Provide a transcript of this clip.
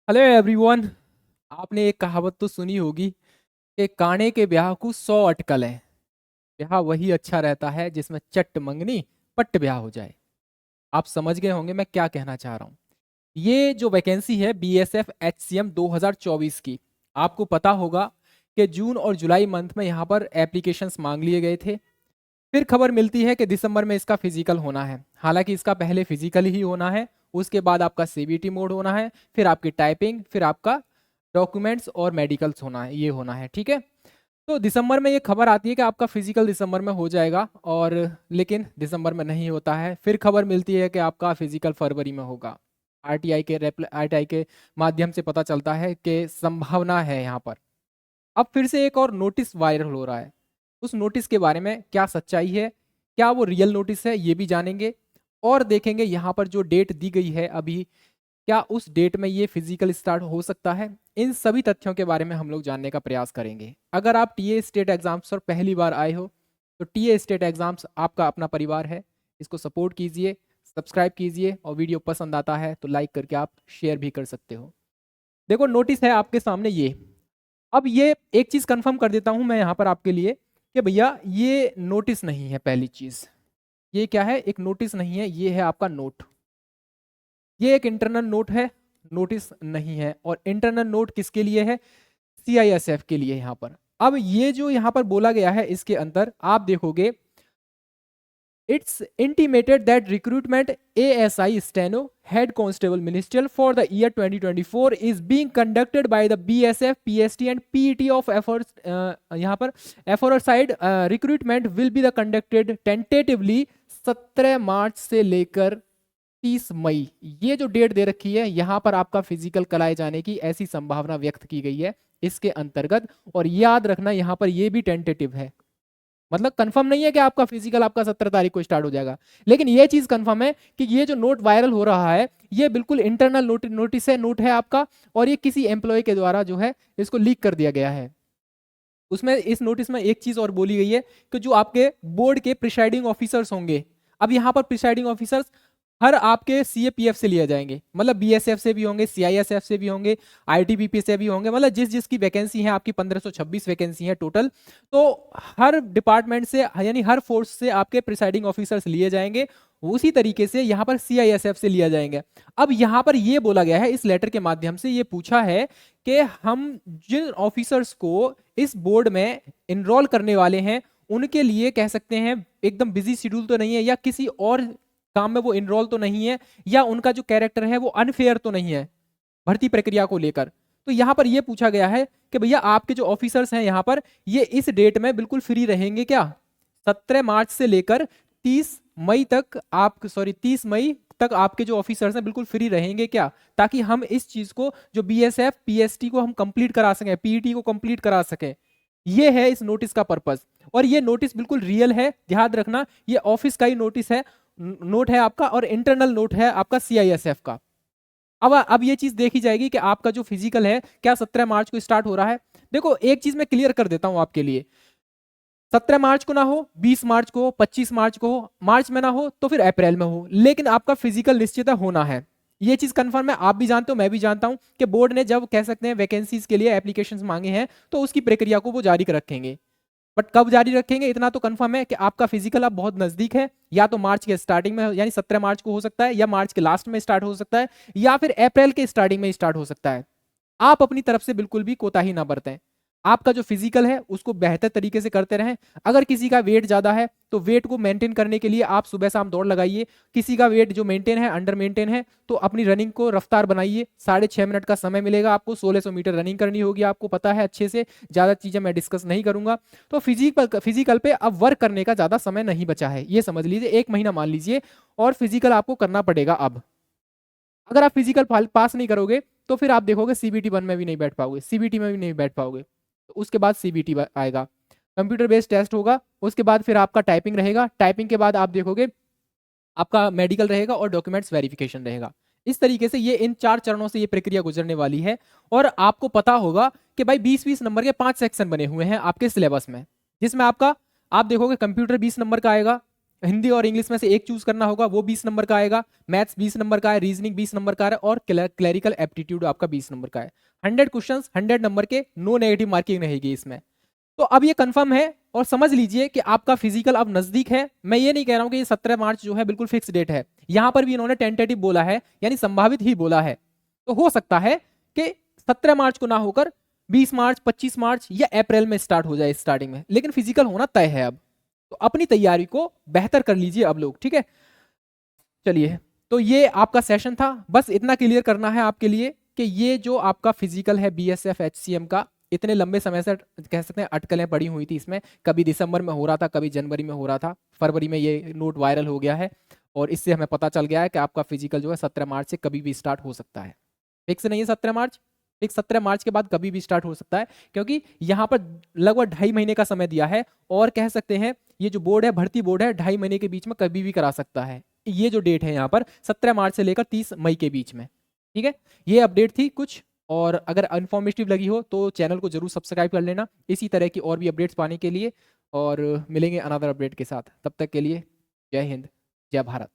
Hello everyone. आपने एक कहावत तो सुनी होगी कि काने के ब्याह को 100 अटकल है। ब्याह वही अच्छा रहता है जिसमें चट मंगनी पट ब्याह हो जाए। आप समझ गए होंगे मैं क्या कहना चाह रहा हूँ। ये जो वैकेंसी है बीएसएफ एचसीएम 2024 की, आपको पता होगा कि जून और जुलाई मंथ में यहाँ पर एप्लीकेशंस मांग लिए गए थे। फिर खबर मिलती है कि दिसंबर में इसका फिजिकल होना है। हालांकि इसका पहले फिजिकल ही होना है, उसके बाद आपका सीबीटी मोड होना है, फिर आपकी टाइपिंग, फिर आपका डॉक्यूमेंट्स और मेडिकल्स होना है, ये होना है। ठीक है। तो दिसंबर में ये खबर आती है कि आपका फिजिकल दिसंबर में हो जाएगा, और लेकिन दिसंबर में नहीं होता है। फिर खबर मिलती है कि आपका फिजिकल फरवरी में होगा। आरटीआई के माध्यम से पता चलता है कि संभावना है यहाँ पर। अब फिर से एक और नोटिस वायरल हो रहा है। उस नोटिस के बारे में क्या सच्चाई है, क्या वो रियल नोटिस है, ये भी जानेंगे। और देखेंगे यहाँ पर जो डेट दी गई है अभी, क्या उस डेट में ये फिजिकल स्टार्ट हो सकता है। इन सभी तथ्यों के बारे में हम लोग जानने का प्रयास करेंगे। अगर आप टीए स्टेट एग्जाम्स पर पहली बार आए हो तो टीए स्टेट एग्जाम्स आपका अपना परिवार है। इसको सपोर्ट कीजिए, सब्सक्राइब कीजिए, और वीडियो पसंद आता है तो लाइक करके आप शेयर भी कर सकते हो। देखो नोटिस है आपके सामने ये। अब ये एक चीज कंफर्म कर देता हूं मैं यहाँ पर आपके लिए कि भैया ये नोटिस नहीं है। पहली चीज, ये क्या है, एक नोटिस नहीं है, ये है आपका नोट। ये एक इंटरनल नोट है, नोटिस नहीं है। और इंटरनल नोट किसके लिए है? सीआईएसएफ के लिए यहाँ पर। अब ये जो यहाँ पर बोला गया है इसके अंदर आप देखोगे, it's intimated that recruitment ASI Steno Head Constable Ministerial for the year 2024 is being conducted by the BSF, PST and PET of efforts. यहाँ पर aforesaid recruitment will be the conducted tentatively 17 मार्च से लेकर 30 मई। ये जो डेट दे रखी है यहाँ पर आपका फिजिकल कराए जाने की ऐसी संभावना व्यक्त की गई है इसके अंतर्गत। और याद रखना यहाँ पर ये भी टेंटेटिव है, मतलब कंफर्म नहीं है कि आपका फिजिकल आपका 17 तारीख को स्टार्ट हो जाएगा। लेकिन ये चीज कंफर्म है कि ये जो नोट वायरल हो रहा है ये बिल्कुल इंटरनल नोटिस है, नोट है आपका। और ये किसी एम्प्लॉय के द्वारा जो है इसको लीक कर दिया गया है। उसमें इस नोटिस में एक चीज और बोली गई है कि जो आपके बोर्ड के प्रिसाइडिंग ऑफिसर्स होंगे, अब यहाँ पर प्रिसाइडिंग ऑफिसर्स हर आपके सीएपीएफ से लिए जाएंगे, मतलब बीएसएफ से भी होंगे, सीआईएसएफ से भी होंगे, आईटीबीपी से भी होंगे, मतलब जिस जिसकी वैकेंसी है आपकी 1526 वैकेंसी है टोटल। तो हर डिपार्टमेंट से यानी हर फोर्स से आपके प्रिसाइडिंग ऑफिसर्स लिए जाएंगे। उसी तरीके से यहाँ पर सीआईएसएफ से लिया जाएंगे। अब यहाँ पर ये बोला गया है, इस लेटर के माध्यम से ये पूछा है कि हम जिन ऑफिसर्स को इस बोर्ड में इनरोल करने वाले हैं उनके लिए कह सकते हैं एकदम बिजी शेड्यूल तो नहीं है, या किसी और काम में वो इनरोल तो नहीं है, या उनका जो कैरेक्टर है वो अनफेयर तो नहीं है भर्ती प्रक्रिया को लेकर। तो यहाँ पर ये पूछा गया है कि भैया आपके जो ऑफिसर्स हैं यहाँ पर ये इस डेट में बिल्कुल फ्री रहेंगे क्या? 17 मार्च से लेकर 30 मई तक आप 30 मई तक आपके जो ऑफिसर्स हैं बिल्कुल फ्री रहेंगे क्या, ताकि हम इस चीज को जो बीएसएफ पीएसटी को हम कंप्लीट करा सकें, पीईटी को कंप्लीट करा सकें। ये है इस नोटिस का पर्पस। और ये नोटिस बिल्कुल रियल है, ध्यान रखना, ये ऑफिस का ही नोटिस है, नोट है आपका, और इंटरनल नोट है आपका सीआईएसएफ का। अब ये चीज देखी जाएगी कि आपका जो फिजिकल है क्या 17 मार्च को स्टार्ट हो रहा है। देखो एक चीज मैं क्लियर कर देता हूं आपके लिए, 17 मार्च को ना हो, 20 मार्च को हो, 25 मार्च को हो, मार्च में ना हो तो फिर अप्रैल में हो, लेकिन आपका फिजिकल निश्चित होना है। ये चीज कंफर्म है, आप भी जानते हो, मैं भी जानता हूं कि बोर्ड ने जब कह सकते हैं वैकेंसीज के लिए एप्लीकेशंस मांगे हैं तो उसकी प्रक्रिया को वो जारी रखेंगे। बट कब जारी रखेंगे इतना तो कंफर्म है कि आपका फिजिकल अब बहुत नजदीक है, या तो मार्च के स्टार्टिंग में यानी 17 मार्च को हो सकता है, या मार्च के लास्ट में स्टार्ट हो सकता है, या फिर अप्रैल के स्टार्टिंग में स्टार्ट हो सकता है। आप अपनी तरफ से बिल्कुल भी कोताही ना बरतें, आपका जो फिजिकल है उसको बेहतर तरीके से करते रहें। अगर किसी का वेट ज्यादा है तो वेट को मेंटेन करने के लिए आप सुबह शाम दौड़ लगाइए। किसी का वेट जो मेंटेन है, अंडर मेंटेन है, तो अपनी रनिंग को रफ्तार बनाइए। 6.5 मिनट का समय मिलेगा आपको, 1600 मीटर रनिंग करनी होगी, आपको पता है अच्छे से, ज्यादा चीजें मैं डिस्कस नहीं करूंगा। तो फिजिकल पे अब वर्क करने का ज्यादा समय नहीं बचा है, ये समझ लीजिए, 1 महीना मान लीजिए, और फिजिकल आपको करना पड़ेगा। अब अगर आप फिजिकल पास नहीं करोगे तो फिर आप देखोगे सीबीटी 1 में भी नहीं बैठ पाओगे, सीबीटी में भी नहीं बैठ पाओगे। तो उसके बाद सीबीटी आएगा, कंप्यूटर बेस्ड टेस्ट होगा। उसके बाद फिर आपका टाइपिंग रहेगा, टाइपिंग के बाद आप देखोगे आपका मेडिकल रहेगा और डॉक्यूमेंट्स वेरिफिकेशन रहेगा। इस तरीके से ये इन 4 चरणों से ये प्रक्रिया गुजरने वाली है। और आपको पता होगा कि भाई 20-20 नंबर के 5 सेक्शन बने हुए हैं आपके सिलेबस में, जिसमें आपका आप देखोगे कंप्यूटर 20 नंबर का आएगा, हिंदी और इंग्लिश में से एक चूज करना होगा, वो 20 नंबर का आएगा। मैथ्स 20 नंबर का है, रीजनिंग 20 नंबर का है, और क्लरिकल एप्टीट्यूड आपका 20 नंबर का है। 100 क्वेश्चन 100 नंबर के, नो नेगेटिव मार्किंग रहेगी इसमें। तो अब ये कंफर्म है, और समझ लीजिए कि आपका फिजिकल अब नजदीक है। मैं ये नहीं कह रहा हूं कि ये 17 मार्च जो है बिल्कुल फिक्स डेट है, यहां पर भी इन्होंने टेंटेटिव बोला है, यानी संभावित ही बोला है। तो हो सकता है कि 17 मार्च को ना होकर 20 मार्च, 25 मार्च या अप्रैल में स्टार्ट हो जाए स्टार्टिंग में, लेकिन फिजिकल होना तय है अब। तो अपनी तैयारी को बेहतर कर लीजिए अब लोग, ठीक है। चलिए, तो ये आपका सेशन था, बस इतना क्लियर करना है आपके लिए कि ये जो आपका फिजिकल है बीएसएफ एचसीएम का, इतने लंबे समय से कह सकते हैं अटकलें पड़ी हुई थी इसमें। कभी दिसंबर में हो रहा था, कभी जनवरी में हो रहा था, फरवरी में ये नोट वायरल हो गया है, और इससे हमें पता चल गया है कि आपका फिजिकल जो है 17 मार्च से कभी भी स्टार्ट हो सकता है। फिक्स नहीं है 17 मार्च, फिक्स 17 मार्च के बाद कभी भी स्टार्ट हो सकता है, क्योंकि यहाँ पर लगभग 2.5 महीने का समय दिया है, और कह सकते हैं ये जो बोर्ड है, भर्ती बोर्ड है, 2.5 महीने के बीच में कभी भी करा सकता है। ये जो डेट है यहाँ पर 17 मार्च से लेकर 30 मई के बीच में, ठीक है। ये अपडेट थी कुछ, और अगर इन्फॉर्मेटिव लगी हो तो चैनल को जरूर सब्सक्राइब कर लेना इसी तरह की और भी अपडेट्स पाने के लिए, और मिलेंगे अनदर अपडेट के साथ। तब तक के लिए जय हिंद, जय भारत।